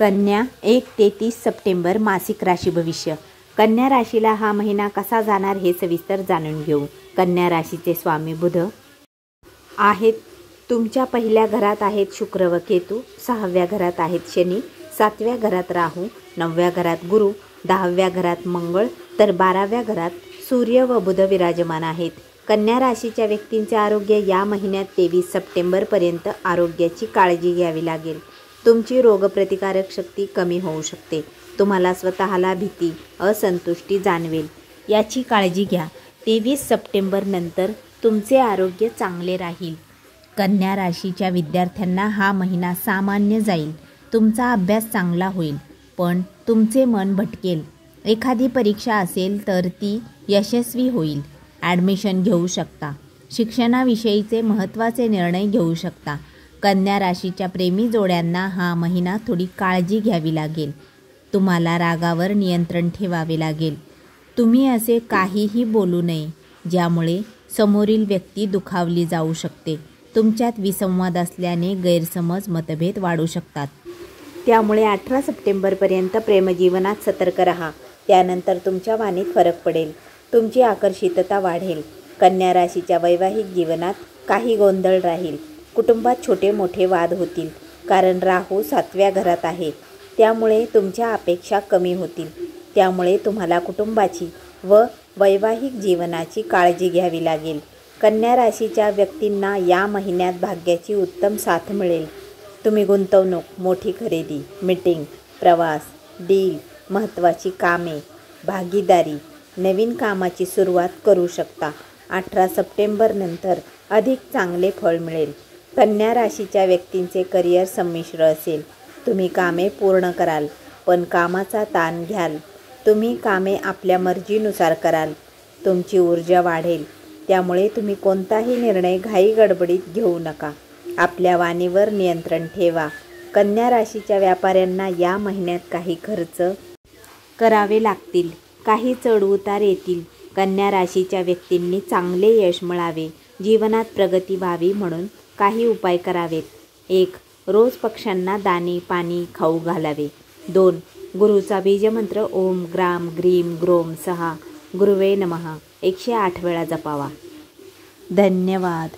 कन्या 1 ते 30 सप्टेंबर मासिक राशी भविष्य. कन्या राशीला हा महिना कसा जाणार हे सविस्तर जाणून घेऊ. कन्या राशीचे स्वामी बुध आहेत. तुमच्या पहिल्या घरात आहेत शुक्र व केतू, 6व्या घरात आहेत शनी, 7व्या घरात राहू, 9व्या घरात गुरु, 10व्या घरात मंगळ, तर 12व्या घरात सूर्य व बुध विराजमान आहेत. कन्या राशीच्या व्यक्तींचे आरोग्य या महिन्यात 23 सप्टेंबरपर्यंत आरोग्याची काळजी घ्यावी लागेल. तुमची रोगप्रतिकारक शक्ती कमी होऊ शकते. तुम्हाला स्वतःला भीती, असंतुष्टी जाणवेल, याची काळजी घ्या. 23 सप्टेंबर नंतर तुमचे आरोग्य चांगले राहील. कन्या राशीच्या विद्यार्थ्यांना हा महिना सामान्य जाईल. तुमचा अभ्यास चांगला होईल, पण तुमचे मन भटकेल. एखादी परीक्षा असेल तर ती यशस्वी होईल. ॲडमिशन घेऊ शकता. शिक्षणाविषयीचे महत्त्वाचे निर्णय घेऊ शकता. कन्या राशीच्या प्रेमी जोड्यांना हा महिना थोडी काळजी घ्यावी लागेल. तुम्हाला रागावर नियंत्रण ठेवावे लागेल. तुम्ही असे काहीही बोलू नये ज्यामुळे समोरील व्यक्ती दुखावली जाऊ शकते. तुमच्यात विसंवाद असल्याने गैरसमज, मतभेद वाढू शकतात. त्यामुळे 18 सप्टेंबरपर्यंत प्रेमजीवनात सतर्क राहा. त्यानंतर तुमच्या वाणीत फरक पडेल. तुमची आकर्षितता वाढेल. कन्या राशीच्या वैवाहिक जीवनात काही गोंधळ राहील. कुटुंबात छोटे मोठे वाद होतील, कारण राहू 7व्या घरात आहे. त्यामुळे तुमच्या अपेक्षा कमी होतील. त्यामुळे तुम्हाला कुटुंबाची व वैवाहिक जीवनाची काळजी घ्यावी लागेल. कन्या राशीच्या व्यक्तींना या महिन्यात भाग्याची उत्तम साथ मिळेल. तुम्ही गुंतवणूक, मोठी खरेदी, मीटिंग, प्रवास, डील, महत्त्वाची कामे, भागीदारी, नवीन कामाची सुरुवात करू शकता. 18 सप्टेंबर नंतर अधिक चांगले फळ मिळेल. कन्या राशीच्या व्यक्तींचे करिअर संमिश्र असेल. तुम्ही कामे पूर्ण कराल, पण कामाचा ताण घ्याल. तुम्ही कामे आपल्या मर्जीनुसार कराल. तुमची ऊर्जा वाढेल. त्यामुळे तुम्ही कोणताही निर्णय घाईगडबडीत घेऊ नका. आपल्या वाणीवर नियंत्रण ठेवा. कन्या राशीच्या व्यापाऱ्यांना या महिन्यात काही खर्च करावे लागतील. काही चढउतार येतील. कन्या राशीच्या व्यक्तींनी चांगले यश मिळावे, जीवनात प्रगती व्हावी म्हणून काही उपाय करावेत. 1. रोज पक्ष्यांना दाणे पाणी खाऊ घालावे. 2. गुरुचा बीजमंत्र ओम ग्राम ग्रीम ग्रोम 6 गुरुवे नमः 108 वेळा जपावा. धन्यवाद.